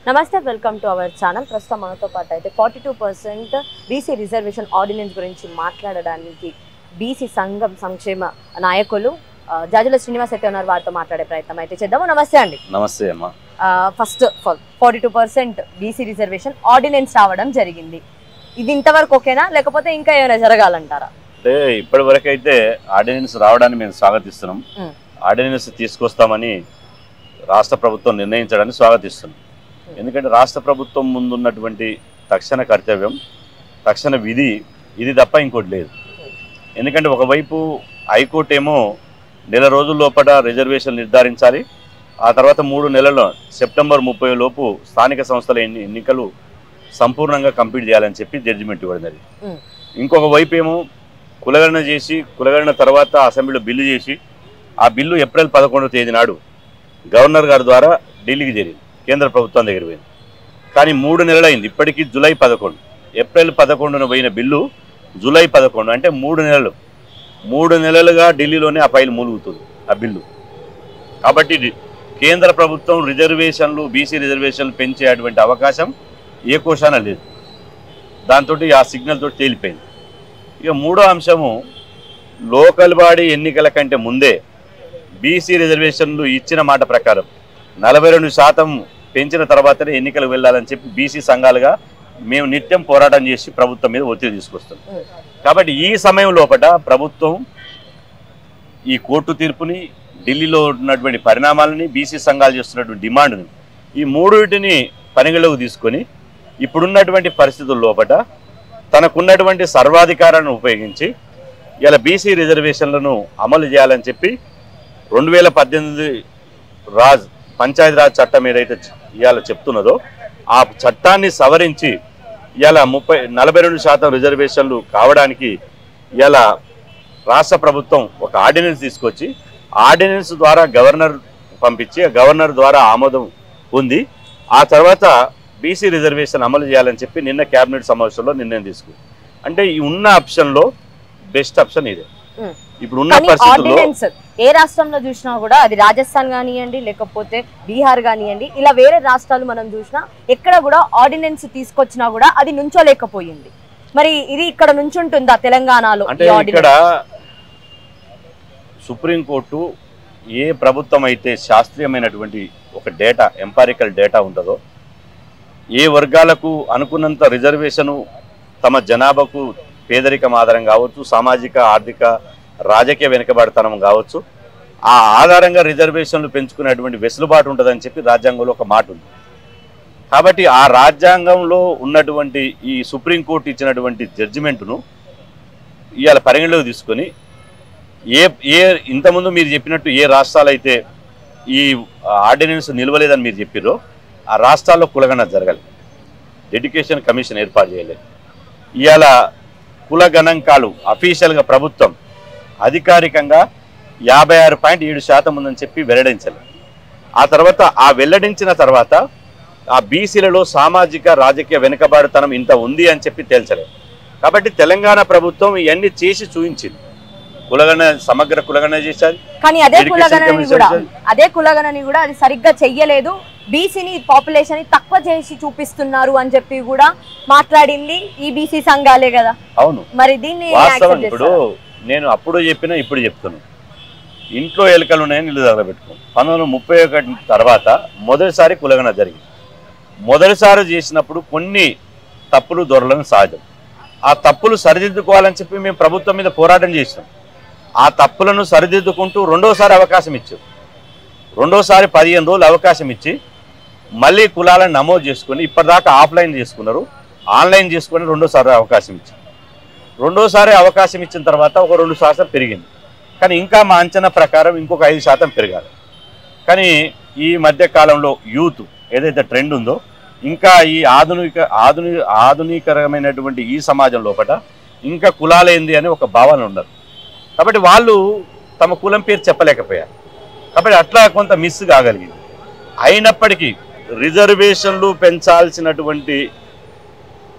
నమస్తే, welcome to our channel. ప్రస్తుతం మనతో పాటు అయితే 42% బీసీ రిజర్వేషన్ ఆర్డినెన్స్ గురించి మాట్లాడడానికి బీసీ సంఘం సంక్షేమ నాయకులు జాజుల శ్రీనివాస్ అయితే ఉన్నారు. వారితో మాట్లాడే ప్రయత్నం అయితే చేద్దాము. నమస్తే అండి. నమస్తే అమ్మ. ఫస్ట్ 42% బీసీ రిజర్వేషన్ ఆర్డినెన్స్ రావడం జరిగింది. ఇది ఇంతవరకు ఓకేనా, లేకపోతే ఇంకా ఏమైనా జరగాలంటారా? అంటే ఇప్పటి వరకు అయితే ఆర్డినెన్స్ రావడాన్ని మేము స్వాగతిస్తున్నాం. ఆర్డినెన్స్ తీసుకొస్తామని రాష్ట్ర ప్రభుత్వం నిర్ణయించడాన్ని స్వాగతిస్తున్నాం. ఎందుకంటే రాష్ట్ర ప్రభుత్వం ముందున్నటువంటి తక్షణ కర్తవ్యం, తక్షణ విధి ఇది తప్ప ఇంకోటి లేదు. ఎందుకంటే ఒకవైపు హైకోర్టు ఏమో నెల రోజుల లోపల రిజర్వేషన్ నిర్ధారించాలి, ఆ తర్వాత 3 నెలల్లో సెప్టెంబర్ 30 లోపు స్థానిక సంస్థల ఎన్నికలు సంపూర్ణంగా కంప్లీట్ చేయాలని చెప్పి జడ్జిమెంట్ ఇవ్వడం జరిగింది. ఇంకొక వైపు ఏమో కులగణన చేసి, కులగణన తర్వాత అసెంబ్లీలో బిల్లు చేసి, ఆ బిల్లు ఏప్రిల్ 11వ తేదీ నాడు గవర్నర్ గారి ద్వారా ఢిల్లీకి చేరింది, కేంద్ర ప్రభుత్వం దగ్గర పోయింది. కానీ 3 నెలలు అయింది, ఇప్పటికీ జూలై 11, ఏప్రిల్ 11న పోయిన బిల్లు జూలై 11 అంటే 3 నెలలుగా ఢిల్లీలోనే ఆ ఫైల్ మూలుగుతుంది ఆ బిల్లు. కాబట్టి కేంద్ర ప్రభుత్వం రిజర్వేషన్లు, బీసీ రిజర్వేషన్లు పెంచేటువంటి అవకాశం ఏ కోశాన లేదు. దాంతో ఆ సిగ్నల్ తోటి తేలిపోయింది. ఇక మూడో అంశము, లోకల్ బాడీ ఎన్నికల కంటే ముందే బీసీ రిజర్వేషన్లు ఇచ్చిన మాట ప్రకారం 42% పెంచిన తర్వాతనే ఎన్నికలు వెళ్ళాలని చెప్పి బీసీ సంఘాలుగా మేము నిత్యం పోరాటం చేసి ప్రభుత్వం మీద ఒత్తిడి తీసుకొస్తాం. కాబట్టి ఈ సమయం లోపల ప్రభుత్వం ఈ కోర్టు తీర్పుని, ఢిల్లీలో ఉన్నటువంటి పరిణామాలని, బీసీ సంఘాలు చేస్తున్నటువంటి డిమాండ్ని, ఈ మూడింటిని పరిగణలోకి తీసుకొని ఇప్పుడున్నటువంటి పరిస్థితుల లోపల తనకున్నటువంటి సర్వాధికారాన్ని ఉపయోగించి ఇలా బీసీ రిజర్వేషన్లను అమలు చేయాలని చెప్పి 2018 పంచాయతీరాజ్ చట్టం ఏదైతే ఇవాళ చెప్తున్నదో ఆ చట్టాన్ని సవరించి ఇలా 42% రిజర్వేషన్లు కావడానికి ఇలా రాష్ట్ర ప్రభుత్వం ఒక ఆర్డినెన్స్ తీసుకొచ్చి, ఆర్డినెన్స్ ద్వారా గవర్నర్ పంపించి, గవర్నర్ ద్వారా ఆమోదం పొంది ఆ తర్వాత బీసీ రిజర్వేషన్ అమలు చేయాలని చెప్పి నిన్న క్యాబినెట్ సమావేశంలో నిర్ణయం తీసుకుంది. అంటే ఈ ఉన్న ఆప్షన్లో బెస్ట్ ఆప్షన్ ఇదే. ఇప్పుడు ఉన్న పరిస్థితుల్లో ఏ రాష్ట్రంలో చూసినా కూడా, అది రాజస్థాన్ కానివ్వండి, లేకపోతే బీహార్ కానివ్వండి, ఇలా వేరే రాష్ట్రాలు మనం చూసినా ఎక్కడ కూడా ఆర్డినెన్స్ తీసుకొచ్చినా కూడా అది నుంచోలేకపోయింది. మరి ఇది ఇక్కడ నుంచుంటుందా తెలంగాణలో? అంటే ఇక్కడ సుప్రీంకోర్టు ఏ ప్రభుత్వం అయితే శాస్త్రీయమైనటువంటి ఒక డేటా, ఎంపారికల్ డేటా ఉంటుందో, ఏ వర్గాలకు అనుకున్నంత రిజర్వేషను తమ జనాభాకు పేదరికం ఆధారం కావచ్చు, సామాజిక ఆర్థిక రాజకీయ వెనుకబడతనం కావచ్చు, ఆ ఆధారంగా రిజర్వేషన్లు పెంచుకునేటువంటి వెసులుబాటు ఉంటుందని చెప్పి రాజ్యాంగంలో ఒక మాట ఉంది. కాబట్టి ఆ రాజ్యాంగంలో ఉన్నటువంటి ఈ సుప్రీంకోర్టు ఇచ్చినటువంటి జడ్జిమెంటును ఇవాళ పరిగణలోకి తీసుకొని ఇంతకుముందు మీరు చెప్పినట్టు ఏ రాష్ట్రాలు అయితే ఈ ఆర్డినెన్స్ నిలవలేదని మీరు చెప్పారో ఆ రాష్ట్రాల్లో కులగణన జరగాలి, ఎడ్యుకేషన్ కమిషన్ ఏర్పాటు చేయలేదు. ఇవాళ కుల గణాంకాలు అఫీషియల్గా ప్రభుత్వం అధికారికంగా 56.7% ఉందని చెప్పి వెల్లడించాలి. ఆ తర్వాత ఆ వెల్లడించిన తర్వాత ఆ బీసీలలో సామాజిక రాజకీయ వెనుకబాటుతనం ఇంత ఉంది అని చెప్పి తేల్చలేదు. కాబట్టి తెలంగాణ ప్రభుత్వం ఇవన్నీ చేసి చూపించింది. కులగణన, సమగ్ర కులగణన చేశారు, కానీ అదే కులగణని కూడా అది సరిగ్గా చెయ్యలేదు, బీసీని పాపులేషన్ తక్కువ చేసి చూపిస్తున్నారు అని చెప్పి కూడా మాట్లాడింది ఈ బీసీ సంఘాలే కదా. అవును, మరి దీన్ని ఇప్పుడు నేను అప్పుడు చెప్పినా ఇప్పుడు చెప్తున్నాను. ఇంట్లో ఎలుకలు ఉన్నాయని ఇల్లు తగలబెట్టుకున్నాను. 1931 తర్వాత మొదటిసారి కులగణన జరిగింది. మొదటిసారి చేసినప్పుడు కొన్ని తప్పులు దొరలను సహజం. ఆ తప్పులు సరిదిద్దుకోవాలని చెప్పి మేము ప్రభుత్వం మీద పోరాటం చేసినాం. ఆ తప్పులను సరిదిద్దుకుంటూ రెండోసారి అవకాశం ఇచ్చారు. రెండోసారి 15 రోజులు అవకాశం ఇచ్చి మళ్ళీ కులాలను నమోదు చేసుకుని, ఇప్పటిదాకా ఆఫ్లైన్ చేసుకున్నారు, ఆన్లైన్ చేసుకుని రెండోసారి అవకాశం ఇచ్చారు. రెండోసారి అవకాశం ఇచ్చిన తర్వాత ఒక 2% పెరిగింది. కానీ ఇంకా మా అంచనా ప్రకారం ఇంకొక 5% పెరగాలి. కానీ ఈ మధ్య కాలంలో యూత్ ఏదైతే ట్రెండ్ ఉందో, ఇంకా ఈ ఆధునికరమైనటువంటి ఈ సమాజం లోపల ఇంకా కులాలేంది అని ఒక భావన ఉండదు. కాబట్టి వాళ్ళు తమ కులం పేరు చెప్పలేకపోయారు. కాబట్టి అట్లా కొంత మిస్ కాగలిగింది. అయినప్పటికీ రిజర్వేషన్లు పెంచాల్సినటువంటి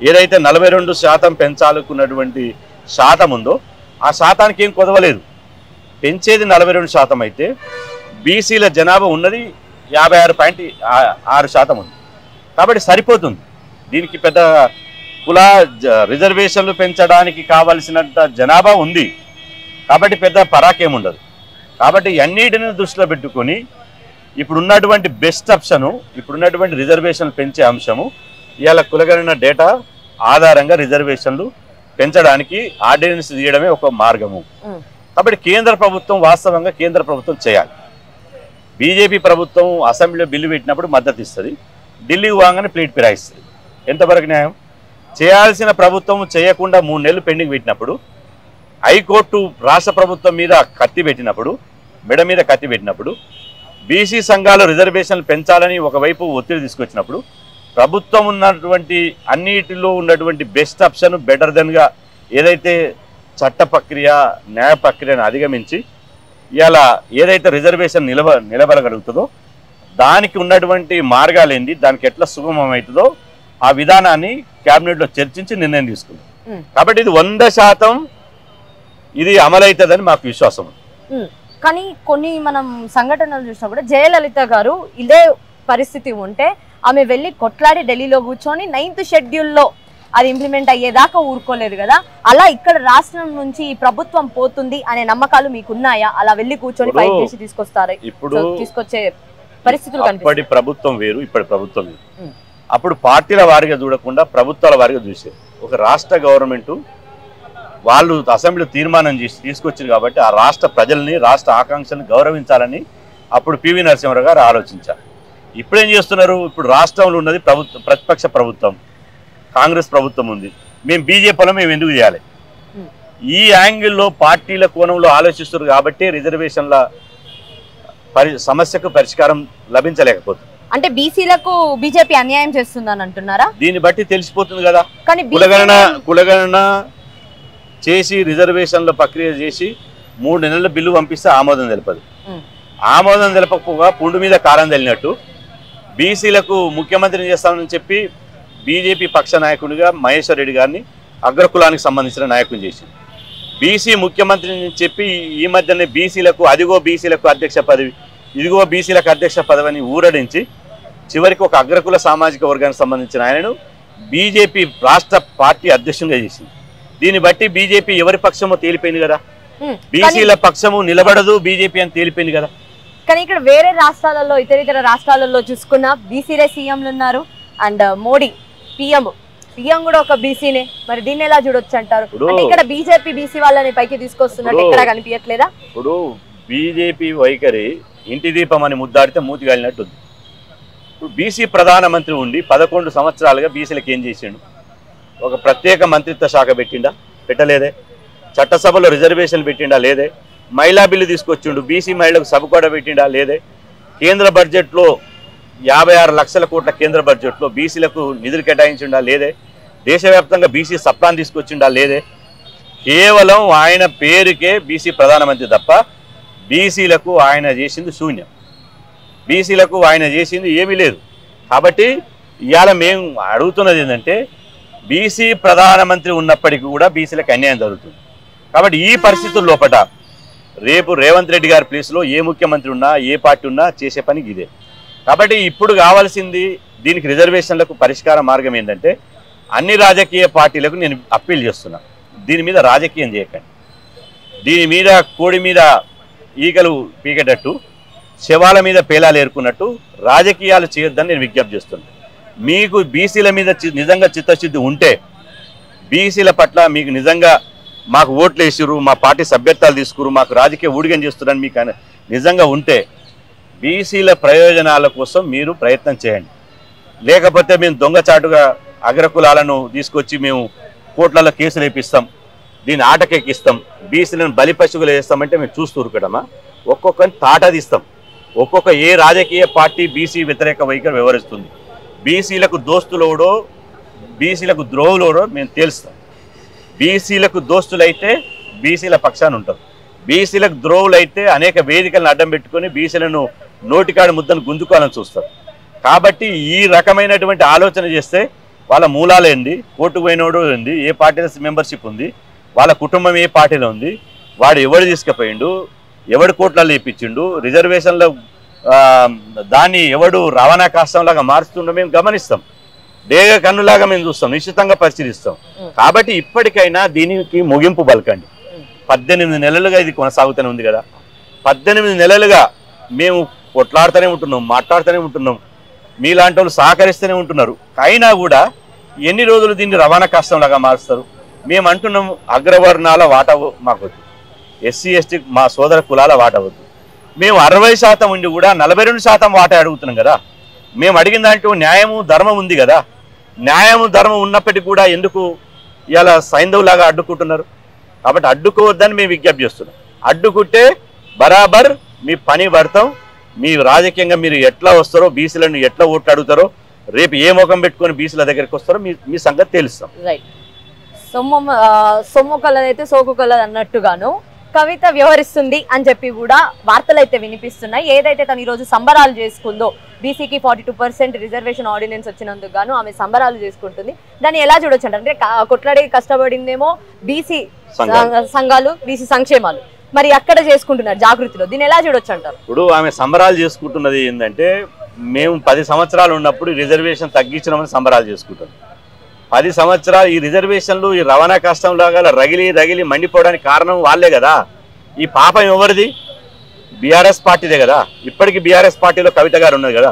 ఏదైతే 42% పెంచాలనుకున్నటువంటి శాతం ఉందో ఆ శాతానికి ఏం కొదవలేదు. పెంచేది 42% అయితే బీసీల జనాభా ఉన్నది 56.6% ఉంది. కాబట్టి సరిపోతుంది. దీనికి పెద్ద కుల రిజర్వేషన్లు పెంచడానికి కావలసినంత జనాభా ఉంది కాబట్టి పెద్ద పరాకేముండదు. కాబట్టి అన్నిటిని దృష్టిలో పెట్టుకొని ఇప్పుడున్నటువంటి బెస్ట్ ఆప్షను, ఇప్పుడున్నటువంటి రిజర్వేషన్లు పెంచే అంశము ఇవాళ కులగణన డేటా ఆధారంగా రిజర్వేషన్లు పెంచడానికి ఆర్డినెన్స్ తీయడమే ఒక మార్గము. కాబట్టి కేంద్ర ప్రభుత్వం వాస్తవంగా కేంద్ర ప్రభుత్వం చేయాలి. బీజేపీ ప్రభుత్వం అసెంబ్లీలో బిల్లు పెట్టినప్పుడు మద్దతు ఇస్తుంది, ఢిల్లీకి పోగానే ప్లేట్ ఫిరాయిస్తుంది. ఎంతవరకు న్యాయం? చేయాల్సిన ప్రభుత్వం చేయకుండా 3 నెలలు పెండింగ్ పెట్టినప్పుడు, హైకోర్టు రాష్ట్ర ప్రభుత్వం మీద కత్తి పెట్టినప్పుడు, మెడ మీద కత్తి పెట్టినప్పుడు, బీసీ సంఘాలు రిజర్వేషన్లు పెంచాలని ఒకవైపు ఒత్తిడి తీసుకొచ్చినప్పుడు, ప్రభుత్వం ఉన్నటువంటి అన్నిటిలో ఉన్నటువంటి బెస్ట్ ఆప్షన్ బెటర్ దెన్గా ఏదైతే చట్ట ప్రక్రియ న్యాయ ప్రక్రియను అధిగమించి ఇలా ఏదైతే రిజర్వేషన్ నిలబడగలుగుతుందో దానికి ఉన్నటువంటి మార్గాలు ఏంది, దానికి ఎట్లా సుగమం అవుతుందో ఆ విధానాన్ని క్యాబినెట్లో చర్చించి నిర్ణయం తీసుకుంది. కాబట్టి ఇది 100% ఇది అమలవుతుందని మాకు విశ్వాసం. కానీ కొన్ని మనం సంఘటనలు చూసినప్పుడు జయలలిత గారు ఇదే పరిస్థితి ఉంటే ఆమె వెళ్ళి కొట్లాడి ఢిల్లీలో కూర్చొని 9th షెడ్యూల్లో అది ఇంప్లిమెంట్ అయ్యేదాకా ఊరుకోలేదు కదా. అలా ఇక్కడ రాష్ట్రం నుంచి ఈ ప్రభుత్వం పోతుంది అనే నమ్మకాలు మీకున్నాయా? అలా వెళ్ళి కూర్చొని ఫైట్ చేసి తీసుకొస్తారు, ఇప్పుడు తీసుకొచ్చే పరిస్థితులు అప్పటి ప్రభుత్వం వేరు, ఇప్పటి ప్రభుత్వం వేరు. అప్పుడు పార్టీల వారిగా చూడకుండా ప్రభుత్వాల వారిగా చూసేది. ఒక రాష్ట్ర గవర్నమెంట్ వాళ్ళు అసెంబ్లీ తీర్మానం చేసి తీసుకొచ్చింది కాబట్టి ఆ రాష్ట్ర ప్రజల్ని రాష్ట్ర ఆకాంక్షలను గౌరవించాలని అప్పుడు పివి నరసింహారావు గారు ఆలోచించారు. ఇప్పుడేం చేస్తున్నారు? ఇప్పుడు రాష్ట్రంలో ఉన్నది ప్రతిపక్ష ప్రభుత్వం, కాంగ్రెస్ ప్రభుత్వం ఉంది. మేము బీజేపీలో మేము ఎందుకు చేయాలి? ఈ యాంగిల్లో పార్టీల కోణంలో ఆలోచిస్తున్నారు కాబట్టి రిజర్వేషన్ల సమస్యకు పరిష్కారం లభించలేకపోతుంది. అంటే బీసీలకు బీజేపీ అన్యాయం చేస్తుందని అంటున్నారా? దీన్ని బట్టి తెలిసిపోతుంది కదా. కానీ కులగణన చేసి రిజర్వేషన్ల ప్రక్రియ చేసి 3 నెలల బిల్లు పంపిస్తే ఆమోదం తెలపదు. ఆమోదం తెలపకపోగా పుండు మీద కారం తెలినట్టు బీసీలకు ముఖ్యమంత్రిని చేస్తామని చెప్పి బీజేపీ పక్ష నాయకుడిగా మహేశ్వర్ రెడ్డి గారిని అగ్రకులానికి సంబంధించిన నాయకుని చేసింది. బీసీ ముఖ్యమంత్రిని చెప్పి ఈ మధ్యనే బీసీలకు అదిగో బీసీలకు అధ్యక్ష పదవి, ఇదిగో బీసీలకు అధ్యక్ష పదవి అని ఊరడించి చివరికి ఒక అగ్రకుల సామాజిక వర్గానికి సంబంధించిన ఆయనను బీజేపీ రాష్ట్ర పార్టీ అధ్యక్షునిగా చేసింది. దీన్ని బట్టి బీజేపీ ఎవరి పక్షమో తేలిపోయింది కదా. బీసీల పక్షము నిలబడదు బీజేపీ అని తేలిపోయింది కదా. కానీ ఇక్కడ వేరే రాష్ట్రాలలో ఇతర రాష్ట్రాలలో చూసుకున్న బీసీలే సీఎంలు ఉన్నారు అండ్ మోడీ పిఎం కూడా ఒక బీసీనే. మరి దీన్ని ఎలా చూడొచ్చు అంటారు? అంటే ఇక్కడ బీజేపీ బీసీ వాళ్ళని పైకి తీసుకొస్తున్నట్టు ఎక్కడ కనిపించట్లేదా? ఇప్పుడు బీజేపీ వైఖరి ఇంటి దీపం అని ముద్దాడితే మూతి గాలినట్టుంది. ఇప్పుడు బీసీ ప్రధానమంత్రి ఉండి 11 సంవత్సరాలుగా బీసీలకు ఏం చేసిండు? ఒక ప్రత్యేక మంత్రిత్వ శాఖ పెట్టిండా? పెట్టలేదే. చట్టసభలో రిజర్వేషన్లు పెట్టిండా? లేదే. మహిళా బిల్లు తీసుకొచ్చిండు, బీసీ మహిళలకు సభ కూడా పెట్టిండా? లేదే. కేంద్ర బడ్జెట్లో 56 లక్షల కోట్ల కేంద్ర బడ్జెట్లో బీసీలకు నిధులు కేటాయించిండా? లేదే. దేశవ్యాప్తంగా బీసీ సప్లాన్ తీసుకొచ్చిండా? లేదే. కేవలం ఆయన పేరుకే బీసీ ప్రధానమంత్రి తప్ప బీసీలకు ఆయన చేసింది శూన్యం. బీసీలకు ఆయన చేసింది ఏమీ లేదు. కాబట్టి ఇవాళ మేము అడుగుతున్నది ఏంటంటే బీసీ ప్రధానమంత్రి ఉన్నప్పటికీ కూడా బీసీలకు అన్యాయం జరుగుతుంది. కాబట్టి ఈ పరిస్థితుల లోపల రేపు రేవంత్ రెడ్డి గారి ప్లేస్లో ఏ ముఖ్యమంత్రి ఉన్నా ఏ పార్టీ ఉన్నా చేసే పని ఇదే. కాబట్టి ఇప్పుడు కావాల్సింది దీనికి రిజర్వేషన్లకు పరిష్కార మార్గం ఏంటంటే అన్ని రాజకీయ పార్టీలకు నేను అప్పీల్ చేస్తున్నా, దీని మీద రాజకీయం చేయకండి. దీని మీద కోడి మీద ఈగలు పీకేటట్టు శవాల మీద పేలాలు ఏరుకున్నట్టు రాజకీయాలు చేయొద్దని నేను విజ్ఞప్తి చేస్తున్నాను. మీకు బీసీల మీద నిజంగా చిత్తశుద్ధి ఉంటే, బీసీల పట్ల మీకు నిజంగా మాకు ఓట్లు వేసిరు, మా పార్టీ సభ్యత్వాలు తీసుకురు, మాకు రాజకీయ ఊడిగం చేస్తున్నారని మీకు నిజంగా ఉంటే బీసీల ప్రయోజనాల కోసం మీరు ప్రయత్నం చేయండి. లేకపోతే మేము దొంగచాటుగా అగ్రకులాలను తీసుకొచ్చి మేము కోట్లలో కేసులు వేపిస్తాం, దీన్ని ఆటకెక్కిస్తాం, బీసీలను బలిపశువులు వేస్తామంటే మేము చూస్తూ ఉరకడమా? ఒక్కొక్కరిని తాటదిస్తాం. ఒక్కొక్క ఏ రాజకీయ పార్టీ బీసీ వ్యతిరేక వైఖరి వివరిస్తుంది. బీసీలకు దోస్తులోడో బీసీలకు ద్రోహులోడో మేము తెలుస్తాం. బీసీలకు దోస్తులైతే బీసీల పక్షాన ఉంటాం, బీసీలకు ద్రోహులైతే అనేక వేదికలను అడ్డం పెట్టుకొని బీసీలను నోటికాడి ముద్దను గుంజుకోవాలని చూస్తారు. కాబట్టి ఈ రకమైనటువంటి ఆలోచన చేస్తే వాళ్ళ మూలాలు ఏంది, కోర్టుకు పోయినోడు ఏంది, ఏ పార్టీలో మెంబర్షిప్ ఉంది, వాళ్ళ కుటుంబం ఏ పార్టీలో ఉంది, వాడు ఎవడు తీసుకుపోయిండు, ఎవడు కోట్లలో ఇప్పించిండు, రిజర్వేషన్ల దాన్ని ఎవడు రవాణా కాష్టంలాగా మారుస్తుండో మేము గమనిస్తాం, డేగ కన్నులాగా మేము చూస్తాం, నిశ్చితంగా పరిశీలిస్తాం. కాబట్టి ఇప్పటికైనా దీనికి ముగింపు పలకండి. 18 నెలలుగా ఇది కొనసాగుతూనే ఉంది కదా, 18 నెలలుగా మేము కొట్లాడుతూనే ఉంటున్నాం, మాట్లాడుతూనే ఉంటున్నాం, మీలాంటి వాళ్ళు సహకరిస్తూనే ఉంటున్నారు. అయినా కూడా ఎన్ని రోజులు దీన్ని రవాణా కష్టంలాగా మారుస్తారు? మేము అంటున్నాం అగ్రవర్ణాల వాటా మాకు వద్దు, ఎస్సీ ఎస్టీ మా సోదర కులాల వాటా వద్దు. మేము 60% ఉండి కూడా 42% వాటా అడుగుతున్నాం కదా. మేము అడిగిన దాంట్లో న్యాయము ధర్మం ఉంది కదా. న్యాయము ధర్మం ఉన్నప్పటికీ కూడా ఎందుకు ఇలా సైంధవులాగా అడ్డుకుంటున్నారు? కాబట్టి అడ్డుకోవద్దని మేము విజ్ఞప్తి చేస్తున్నాం. అడ్డుకుంటే బరాబర్ మీ పని పడతాం. మీ రాజకీయంగా మీరు ఎట్లా వస్తారో, బీసీలను ఎట్లా ఓట్లు అడుగుతారో, రేపు ఏ ముఖం పెట్టుకొని బీసీల దగ్గరికి వస్తారో మీ సంగతి తెలుస్తాం. రైట్. సొమ్ము కలదైతే సోకు కలదు అన్నట్టుగాను కవిత వ్యవహరిస్తుంది అని చెప్పి కూడా వార్తలు అయితే వినిపిస్తున్నాయి. ఏదైతే తను ఈరోజు సంబరాలు చేసుకుందో, బీసీకి 42% రిజర్వేషన్ ఆర్డినెన్స్ వచ్చినందుకు గాను ఆమె సంబరాలు చేసుకుంటుంది. దాన్ని ఎలా చూడొచ్చు అంటే కొట్లాడి కష్టపడిందేమో బీసీ సంఘాలు, బీసీ సంక్షేమాలు, మరి అక్కడ చేసుకుంటున్నారు జాగృతిలో. దీన్ని ఎలా చూడొచ్చు అంటారు? ఇప్పుడు ఆమె సంబరాలు చేసుకుంటున్నది ఏంటంటే, మేము 10 సంవత్సరాలు ఉన్నప్పుడు రిజర్వేషన్ తగ్గించడం సంబరాలు చేసుకుంటాం. 10 సంవత్సరాలు ఈ రిజర్వేషన్లు ఈ రవాణా కష్టంలాగా రగిలి మండిపోవడానికి కారణం వాళ్ళే కదా. ఈ పాపం ఎవరిది? బీఆర్ఎస్ పార్టీదే కదా. ఇప్పటికీ బీఆర్ఎస్ పార్టీలో కవిత గారు ఉన్నది కదా.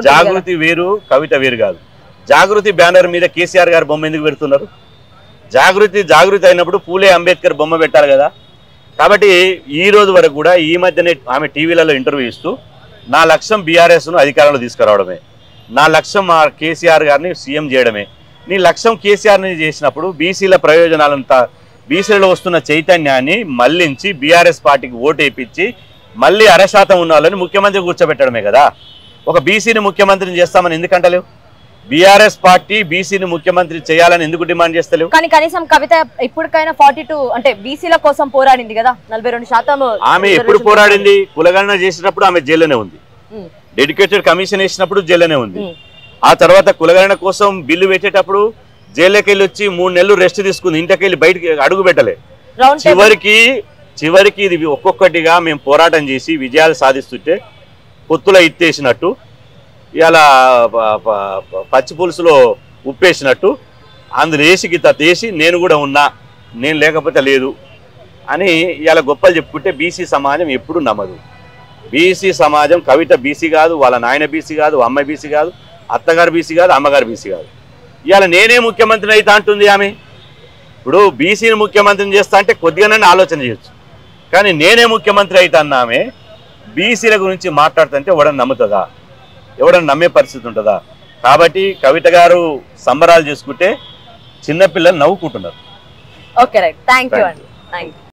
జాగృతి వేరు, కవిత వేరు కాదు. జాగృతి బ్యానర్ మీద కేసీఆర్ గారు బొమ్మ ఎందుకు పెడుతున్నారు? జాగృతి అయినప్పుడు పూలే అంబేద్కర్ బొమ్మ పెట్టాలి కదా. కాబట్టి ఈ రోజు వరకు కూడా ఈ మధ్యనే ఆమె టీవీలలో ఇంటర్వ్యూ ఇస్తూ నా లక్ష్యం బీఆర్ఎస్ను అధికారంలో తీసుకురావడమే, నా లక్ష్యం మా కేసీఆర్ గారిని సీఎం చేయడమే. నీ లక్ష్యం కేసీఆర్ని చేసినప్పుడు బీసీల ప్రయోజనాలంతా, బీసీలలో వస్తున్న చైతన్యాన్ని మళ్లించి బీఆర్ఎస్ పార్టీకి ఓటు వేయించి మళ్ళీ 60% ఉన్న వాళ్ళని ముఖ్యమంత్రి కూర్చోబెట్టడమే కదా. ఒక బీసీని ముఖ్యమంత్రిని చేస్తామని ఎందుకంటలేవు? బీఆర్ఎస్ పార్టీ బీసీని ముఖ్యమంత్రి చేయాలని ఎందుకు డిమాండ్ చేస్తలేవు? కానీ కనీసం కవిత ఇప్పటికైనా 42 అంటే బీసీల కోసం పోరాడింది కదా. 42% ఆమె ఎప్పుడు పోరాడింది? కులగణన చేసినప్పుడు ఆమె జైల్లోనే ఉంది. డెడికేటెడ్ కమిషన్ వేసినప్పుడు జైల్లోనే ఉంది. ఆ తర్వాత కులగణన కోసం బిల్లు పెట్టేటప్పుడు జైల్లోకి వెళ్ళి వచ్చి 3 నెలలు రెస్ట్ తీసుకుంది. ఇంటికి వెళ్ళి బయటికి అడుగు పెట్టలే. చివరికి ఇది ఒక్కొక్కటిగా మేము పోరాటం చేసి విజయాలు సాధిస్తుంటే పొత్తులో ఇత్తేసినట్టు, ఇలా పచ్చి పులుసులో ఉప్పేసినట్టు అందులో వేసి గిత్త తీసి నేను కూడా ఉన్నా, నేను లేకపోతే లేదు అని ఇలా గొప్పలు చెప్పుకుంటే బీసీ సమాజం ఎప్పుడు నమ్మదు. బీసీ సమాజం, కవిత బీసీ కాదు, వాళ్ళ నాయన బీసీ కాదు, అమ్మ బీసీ కాదు, అత్తగారు బీసీ కాదు, అమ్మగారు బీసీ కాదు. ఇవాళ నేనే ముఖ్యమంత్రిని అయితే అంటుంది ఆమె. ఇప్పుడు బీసీని ముఖ్యమంత్రిని చేస్తా అంటే కొద్దిగానే ఆలోచన చేయొచ్చు, కానీ నేనే ముఖ్యమంత్రి అయితే అన్న ఆమె బీసీల గురించి మాట్లాడుతుంటే ఎవడన్నా నమ్ముతుందా? ఎవడన్నా నమ్మే పరిస్థితి ఉంటుందా? కాబట్టి కవిత గారు సంబరాలు చేసుకుంటే చిన్నపిల్లలు నవ్వుకుంటున్నారు. Okay, right. థ్యాంక్ యూ అండి. Thank you.